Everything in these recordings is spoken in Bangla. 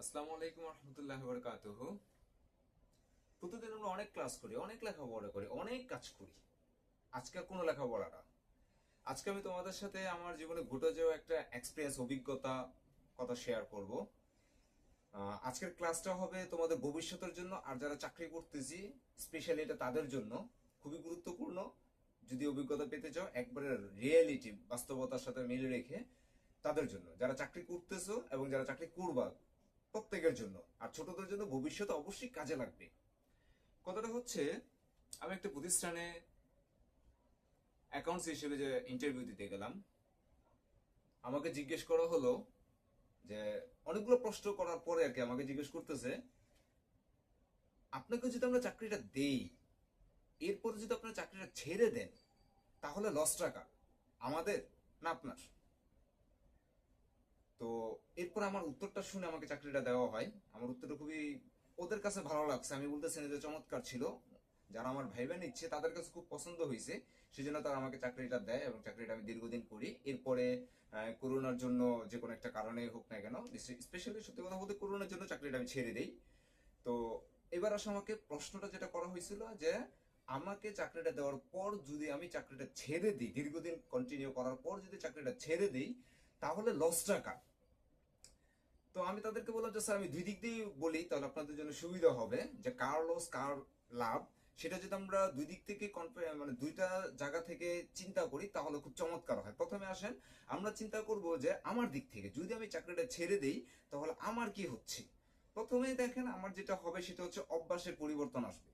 আসসালামু আলাইকুম রহমতুল্লাহ বরকাতুহ। প্রতিদিন আমরা অনেক ক্লাস করি, অনেক লেখাপড়া করি, অনেক কাজ করি। আজকে কোনো লেখাপড়া না। আজকে আমি তোমাদের সাথে আমার জীবনে ঘটে যাওয়া একটা এক্সপিরিয়েন্স, অভিজ্ঞতা কথা শেয়ার করব। আজকের ক্লাসটা হবে তোমাদের ভবিষ্যতের জন্য, আর যারা চাকরি করতেছি স্পেশালি এটা তাদের জন্য খুবই গুরুত্বপূর্ণ। যদি অভিজ্ঞতা পেতে চাও একবারে রিয়েলিটি বাস্তবতার সাথে মিলে রেখে, তাদের জন্য যারা চাকরি করতেছো এবং যারা চাকরি করবা প্রত্যেকের জন্য, আর ছোটদের জন্য ভবিষ্যতে অবশ্যই কাজে লাগবে। কথাটা হচ্ছে, আমি একটা প্রতিষ্ঠানে অ্যাকাউন্টস হিসেবে যে ইন্টারভিউ দিতে গেলাম, আমাকে জিজ্ঞেস করা হলো যে অনেকগুলো প্রশ্ন করার পরে আর কি আমাকে জিজ্ঞেস করতেছে, আপনাকে যদি আমরা চাকরিটা দেই, এরপরে যদি আপনার চাকরিটা ছেড়ে দেন, তাহলে লস টাকা আমাদের না আপনার? তো এরপর আমার উত্তরটা শুনে আমাকে চাকরিটা দেওয়া হয়। আমার উত্তরটা খুবই ওদের কাছে ভালো লাগছে, আমি বলতেছি না যে চমৎকার ছিল, যারা আমার ভাইবা নিচ্ছে তাদের কাছে খুব পছন্দ হয়েছে, সেজন্য তারা আমাকে চাকরিটা দেয় এবং চাকরিটা আমি দীর্ঘদিন করি। এরপরে করোনার জন্য যে কোনো একটা কারণে হোক না কেন, স্পেশালি সত্যি কথা বলতে করোনার জন্য চাকরিটা আমি ছেড়ে দেই। তো এবার আসলে আমাকে প্রশ্নটা যেটা করা হয়েছিল যে আমাকে চাকরিটা দেওয়ার পর যদি আমি চাকরিটা ছেড়ে দিই, দীর্ঘদিন কন্টিনিউ করার পর যদি চাকরিটা ছেড়ে দিই, তাহলে লসটা কার? তো আমি তাদেরকে বললাম যে স্যার, আমি দুই দিক দিয়ে বলি তাহলে আপনাদের জন্য সুবিধা হবে, যে কার লস কার লাভ, সেটা যদি আমরা দুই দিক থেকে মানে দুইটা জায়গা থেকে চিন্তা করি তাহলে খুব চমৎকার হয়। প্রথমে আসেন, আমরা চিন্তা করব যে আমার দিক থেকে যদি আমি চাকরিটা ছেড়ে দেই তাহলে আমার কি হচ্ছে। প্রথমে দেখেন, আমার যেটা হবে সেটা হচ্ছে অভ্যাসের পরিবর্তন আসবে।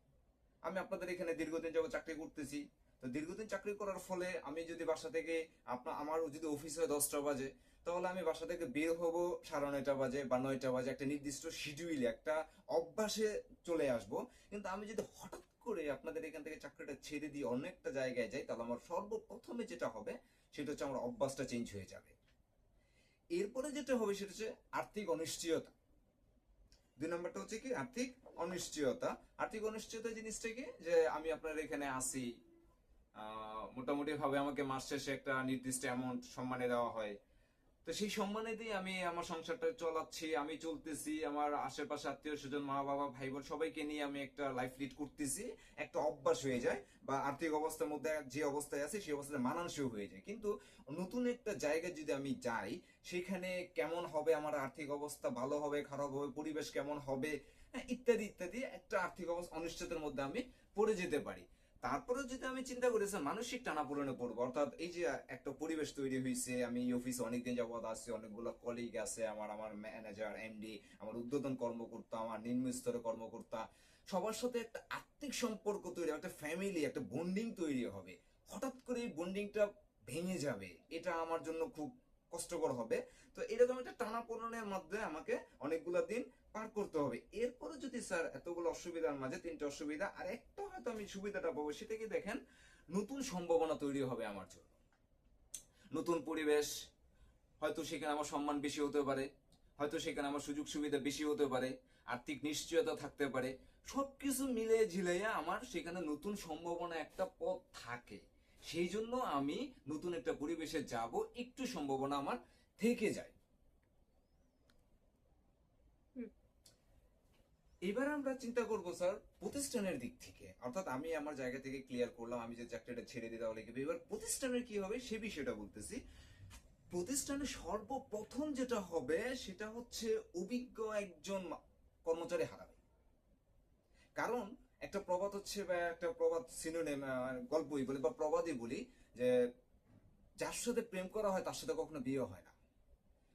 আমি আপনাদের এখানে দীর্ঘদিন যাবত চাকরি করতেছি। তো দীর্ঘদিন চাকরি করার ফলে আমি যদি বাসা থেকে, আমার যদি অফিস হয় 10টা বাজে, তাহলে আমি বাসা থেকে বের হব 9:30 বাজে বা 9টা বাজে, একটা নির্দিষ্ট শিডিউলে একটা অভ্যাসে চলে আসব। কিন্তু আমি যদি হঠাৎ করে আপনাদের এখান থেকে চাকরিটা ছেড়ে দিয়ে অন্য একটা জায়গায় যাই, তাহলে আমার সর্বপ্রথমে যেটা হবে সেটা হচ্ছে আমার অভ্যাসটা চেঞ্জ হয়ে যাবে। এরপরে যেটা হবে সেটা হচ্ছে আর্থিক অনিশ্চয়তা। দুই নম্বরটা হচ্ছে কি, আর্থিক অনিশ্চয়তা। আর্থিক অনিশ্চয়তা জিনিসটা কি, যে আমি আপনার এখানে আসি, মোটামুটি ভাবে আমাকে মাস শেষে একটা নির্দিষ্ট অ্যামাউন্ট সম্মানে দেওয়া হয়। তো সেই সম্মানে দিয়ে আমি আমার সংসারটা চালাচ্ছি, আমি চলতেছি, আমার আশেপাশে আত্মীয় স্বজন, মা বাবা, ভাই বোন সবাইকে নিয়ে আমি একটা লাইফ লিড করতেছি। একটা অভ্যাস হয়ে যায়, বা আর্থিক অবস্থার মধ্যে যে অবস্থায় আছে সেই অবস্থায় মানানসই হয়ে যায়। কিন্তু নতুন একটা জায়গায় যদি আমি যাই, সেখানে কেমন হবে আমার আর্থিক অবস্থা, ভালো হবে খারাপ হবে, পরিবেশ কেমন হবে, হ্যাঁ, ইত্যাদি ইত্যাদি, একটা আর্থিক অবস্থা অনিশ্চয়তার মধ্যে আমি পড়ে যেতে পারি। তারপরে যদি আমি চিন্তা করি স্যার, মানসিক টানাপোড়েনে পড়বো, অর্থাৎ এই যে একটা পরিবেশ তৈরি হয়েছে, আমি এই অফিসে অনেকদিন যাবত আসছি, অনেকগুলো কলিগ আছে আমার, আমার ম্যানেজার, এমডি, আমার ঊর্ধ্বতন কর্মকর্তা, আমার নিম্ন স্তরের কর্মকর্তা, সবার সাথে একটা আত্মিক সম্পর্ক তৈরি, একটা ফ্যামিলি, একটা বন্ডিং তৈরি হবে। হঠাৎ করে এই বন্ডিংটা ভেঙে যাবে, এটা আমার জন্য খুব কষ্টকর হবে। তো এরকম একটা টানাপোড়েনের মধ্যে আমাকে অনেকগুলো দিন পার করতে হবে। এরপরে যদি স্যার এতগুলো অসুবিধার মাঝে তিনটা অসুবিধা আর একটা হয়তো আমি সুবিধাটা পাবো, সেটা কি দেখেন, নতুন সম্ভাবনা তৈরি হবে আমার জন্য। নতুন পরিবেশ, হয়তো সেখানে আমার সম্মান বেশি হতে পারে, হয়তো সেখানে আমার সুযোগ সুবিধা বেশি হতে পারে, আর্থিক নিশ্চয়তা থাকতে পারে। সবকিছু মিলে ঝিলিয়ে আমার সেখানে নতুন সম্ভাবনা একটা পথ থাকে। সেই জন্য আমি নতুন একটা পরিবেশে যাব, একটু সম্ভাবনা আমার থেকে যায়। এবার আমরা চিন্তা করব স্যার প্রতিষ্ঠানের দিক থেকে, অর্থাৎ আমি আমার জায়গা থেকে ক্লিয়ার করলাম আমি যে চাকরিটা ছেড়ে দিতে হলে কি, এবার প্রতিষ্ঠানের কি হবে সে বিষয়টা বলতেছি। প্রতিষ্ঠানে সর্বপ্রথম যেটা হবে সেটা হচ্ছে অভিজ্ঞ একজন কর্মচারী হারাবে। কারণ একটা প্রবাদ হচ্ছে, বা একটা প্রবাদ সিনোনিম, গল্পই বলি বা প্রবাদই বলি, যে যার সাথে প্রেম করা হয় তার সাথে কখনো বিয়ে হয় না।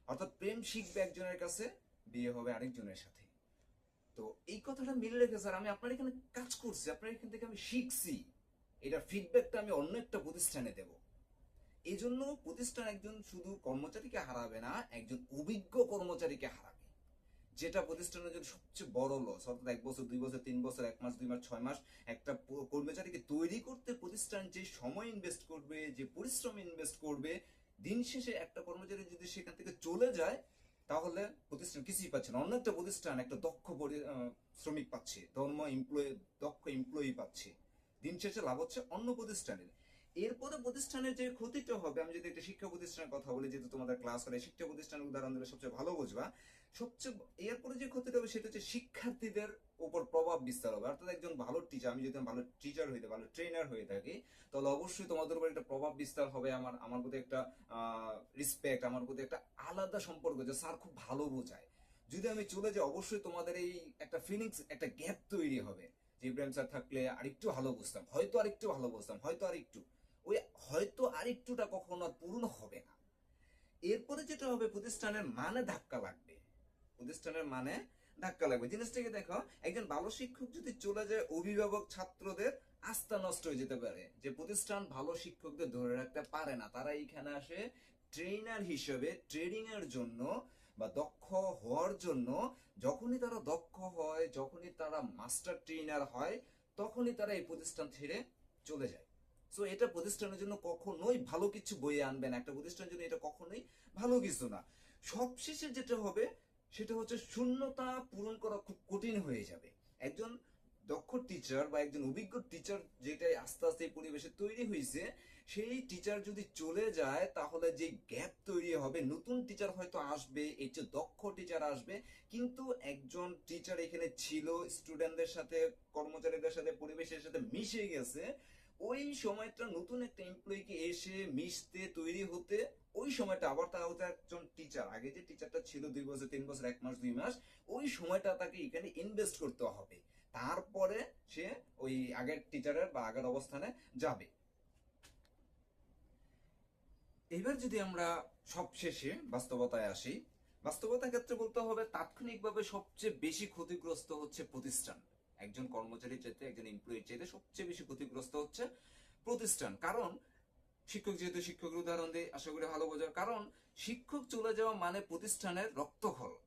অর্থাৎ প্রেম শিখবে একজনের কাছে, বিয়ে হবে আরেকজনের সাথে। তো এই কথাটা মিলে রেখে স্যার, আমি আপনার এখানে কাজ করছি, আপনার এখান থেকে আমি শিখছি, এটার ফিডব্যাকটা আমি অন্য একটা প্রতিষ্ঠানে দেব। এই জন্য প্রতিষ্ঠান একজন শুধু কর্মচারীকে হারাবে না, একজন অভিজ্ঞ কর্মচারীকে হারাবে, যেটা প্রতিষ্ঠানের জন্য সবচেয়ে বড় লস। অর্থাৎ 1 বছর 2 বছর 3 বছর 1 মাস 2 মাস 6 মাস একটা কর্মচারীকে তৈরি করতে প্রতিষ্ঠান যে সময় ইনভেস্ট করবে, যে পরিশ্রম ইনভেস্ট করবে, দিন শেষে একটা কর্মচারী যদি সেখান থেকে চলে যায়, তাহলে প্রতিষ্ঠান কিছুই পাচ্ছে না। অন্য একটা প্রতিষ্ঠান একটা দক্ষ শ্রমিক পাচ্ছে, দক্ষ এমপ্লয়ি পাচ্ছে। দিন শেষে লাভ হচ্ছে অন্য প্রতিষ্ঠানের। এরপরে প্রতিষ্ঠানের যে ক্ষতিটা হবে, আমি যদি একটা শিক্ষা প্রতিষ্ঠানের কথা বলি, যেহেতু তোমাদের ক্লাস করে শিক্ষা প্রতিষ্ঠানের উদাহরণ দিলে সবচেয়ে ভালো বুঝবা। সবচেয়ে এরপরে যে ক্ষতিটা হবে সেটা হচ্ছে শিক্ষার্থীদের উপর প্রভাব বিস্তার হবে। অর্থাৎ একজন ভালো টিচার, আমি যদি ভালো টিচার হইতে ভালো ট্রেনার হয়ে থাকি, তাহলে অবশ্যই তোমাদের উপর একটা প্রভাব বিস্তার হবে। আমার প্রতি একটা রেসপেক্ট, আমার প্রতি একটা আলাদা সম্পর্ক, যে স্যার খুব ভালো বোঝায়। যদি আমি চলে যাই, অবশ্যই তোমাদের এই একটা ফিলিংস, একটা গ্যাপ তৈরি হবে, যে ইব্রাহিম স্যার থাকলে আরেকটু ভালো বুঝতাম, হয়তো আরেকটু ভালো বুঝতাম, হয়তো আরেকটু, ওই হয়তো আরেকটুটা কখনো আর পূর্ণ হবে না। এরপরে যেটা হবে, প্রতিষ্ঠানের মানে ধাক্কা লাগবে। প্রতিষ্ঠানের মানে ধাক্কা লাগবে। জিনিসটাকে দেখো, একজন ভালো শিক্ষক যদি চলে যায়, অভিভাবক ছাত্রদের আস্থা নষ্ট হয়ে যেতে পারে। যে প্রতিষ্ঠান ভালো শিক্ষকদের ধরে রাখতে পারে না, তারা এইখানে আসে ট্রেনার হিসেবে ট্রেনিং এর জন্য বা দক্ষ হওয়ার জন্য। যখনই তারা দক্ষ হয়, যখনই তারা মাস্টার ট্রেনার হয়, তখনই তারা এই প্রতিষ্ঠান ছেড়ে চলে যায়। সো এটা প্রতিষ্ঠানের জন্য কখনোই ভালো কিছু বয়ে আনবে না, একটা প্রতিষ্ঠানের জন্য এটা কখনোই ভালো কিছু না। সবশেষে যেটা হবে সেটা হচ্ছে শূন্যতা পূরণ করা খুব কঠিন হয়ে যাবে। একজন দক্ষ টিচার বা একজন অভিজ্ঞ টিচার যেটা আস্তে আস্তে এই পরিবেশে তৈরি হয়েছে, সেই টিচার যদি চলে যায়, তাহলে যে গ্যাপ তৈরি হবে, নতুন টিচার হয়তো আসবে, এই যে দক্ষ টিচার আসবে, কিন্তু একজন টিচার এখানে ছিল, স্টুডেন্টদের সাথে, কর্মচারীদের সাথে, পরিবেশের সাথে মিশে গেছে, ওই সময়টা নতুন একটা এমপ্লয়িকে এসে মিশতে, তৈরি হতে, ওই সময়টা আবার তার হচ্ছে একজন টিচার, আগে যে টিচারটা ছিল 2 বছর 3 বছর 1 মাস 2 মাস, ওই সময়টা তাকে এখানে ইনভেস্ট করতে হবে। তারপরে সে ওই আগের টিচারের বা আগের অবস্থানে যাবে। এবার যদি আমরা সবশেষে বাস্তবতায় আসি, বাস্তবতার ক্ষেত্রে বলতে হবে তাৎক্ষণিকভাবে সবচেয়ে বেশি ক্ষতিগ্রস্ত হচ্ছে প্রতিষ্ঠান। একজন কর্মচারীর চাইতে, একজন এমপ্লয়ির চাইতে সবচেয়ে বেশি ক্ষতিগ্রস্ত হচ্ছে প্রতিষ্ঠান। কারণ শিক্ষক, যেহেতু শিক্ষকের উদাহরণ দিয়ে আশা করি ভালো বোঝার, কারণ শিক্ষক চলে যাওয়া মানে প্রতিষ্ঠানের রক্তক্ষরণ।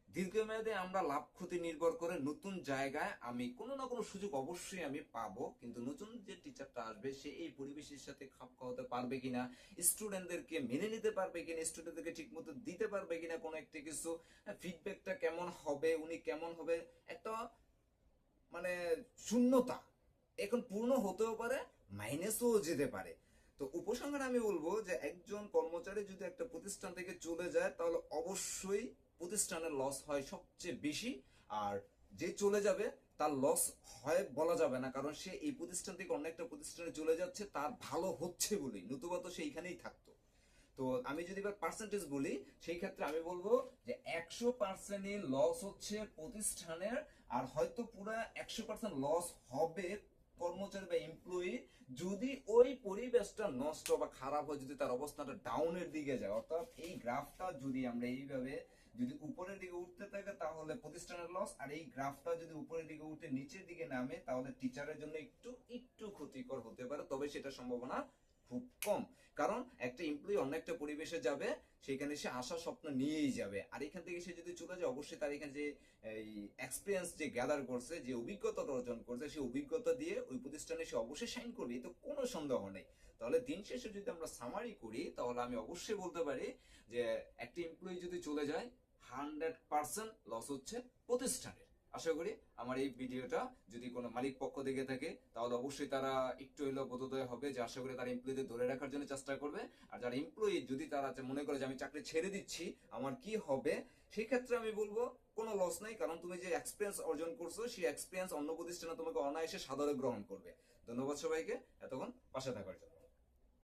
দীর্ঘমেয়াদে আমরা লাভ ক্ষতি নির্ভর করে নতুন জায়গায় আমি কোনো না কোনো সুযোগ অবশ্যই আমি পাবো, কিন্তু নতুন যে টিচারটা আসবে সে এই পরিবেশের সাথে খাপ খাওয়াতে পারবে কিনা, স্টুডেন্টদেরকে মেনে নিতে পারবে কিনা, স্টুডেন্টদেরকে ঠিক মতো দিতে পারবে কিনা কোনো একটা কিছু, ফিডব্যাকটা কেমন হবে, উনি কেমন হবে, একটা মানে শূন্যতা এখন পূর্ণ হতেও পারে, মাইনাসও যেতে পারে। তো উপসংহারে আমি বলবো যে একজন কর্মচারী যদি একটা প্রতিষ্ঠান থেকে চলে যায়, তাহলে অবশ্যই প্রতিষ্ঠানের লস হয় সবচেয়ে বেশি। আর যে চলে যাবে তার লস হয় বলা যাবে না, কারণ সে এই প্রতিষ্ঠান থেকে অন্য একটা প্রতিষ্ঠানে চলে যাচ্ছে তার ভালো হচ্ছে বলেই, নতুবা তো সে এইখানেই থাকতো। তো আমি যদি এবার পার্সেন্টেজ বলি, সেই ক্ষেত্রে আমি বলবো যে 100%ই লস হচ্ছে প্রতিষ্ঠানের, আর হয়তো পুরো 100% লস হবে কর্মচারী বা এমপ্লয়ি, যদি ওই পরিবেশটা নষ্ট বা খারাপ হয়, যদি তার অবস্থাটা ডাউনের দিকে যায়। অর্থাৎ এই গ্রাফটা যদি আমরা এইভাবে যদি উপরের দিকে উঠতে থাকে, তাহলে প্রতিষ্ঠানের লস, আর এই গ্রাফটা যদি উপরের দিকে উঠে নিচের দিকে নামে, তাহলে টিচারের জন্য একটু একটু ক্ষতিকর হতে পারে, তবে সেটা সম্ভাবনা খুব কম। কারণ একটা এমপ্লয়ি অন্য একটা পরিবেশে যাবে, সেখানে সে আশা স্বপ্ন নিয়েই যাবে, আর এখান থেকে সে যদি চলে যায়, অবশ্যই তার এখানে যে এই এক্সপিরিয়েন্স যে গ্যাদার করছে, যে অভিজ্ঞতা অর্জন করছে, সেই অভিজ্ঞতা দিয়ে ওই প্রতিষ্ঠানে সে অবশ্যই সাইন করবে, এতে কোনো সন্দেহ নেই। তাহলে দিন শেষে যদি আমরা সামারি করি, তাহলে আমি অবশ্যই বলতে পারি যে একটা এমপ্লয়ি যদি চলে যায়, 100% লস হচ্ছে প্রতিষ্ঠানের। আশা করি আমার এই ভিডিওটা যদি কোনো মালিক পক্ষ দেখে থাকে, তাহলে অবশ্যই তারা একটু হলেও বোধোদয় হবে, যে আশা করি তারা এমপ্লয়ীদের ধরে রাখার জন্য চেষ্টা করবে। আর যারা এমপ্লয়ি, যদি তারা মনে করে যে আমি চাকরি ছেড়ে দিচ্ছি, আমার কি হবে, সেই ক্ষেত্রে আমি বলবো কোনো লস নাই, কারণ তুমি যে এক্সপিরিয়েন্স অর্জন করছো, সেই এক্সপিরিয়েন্স অন্য প্রতিষ্ঠানে তোমাকে অনায়াসে সাদরে গ্রহণ করবে। ধন্যবাদ সবাইকে এতক্ষণ পাশে থাকার জন্য।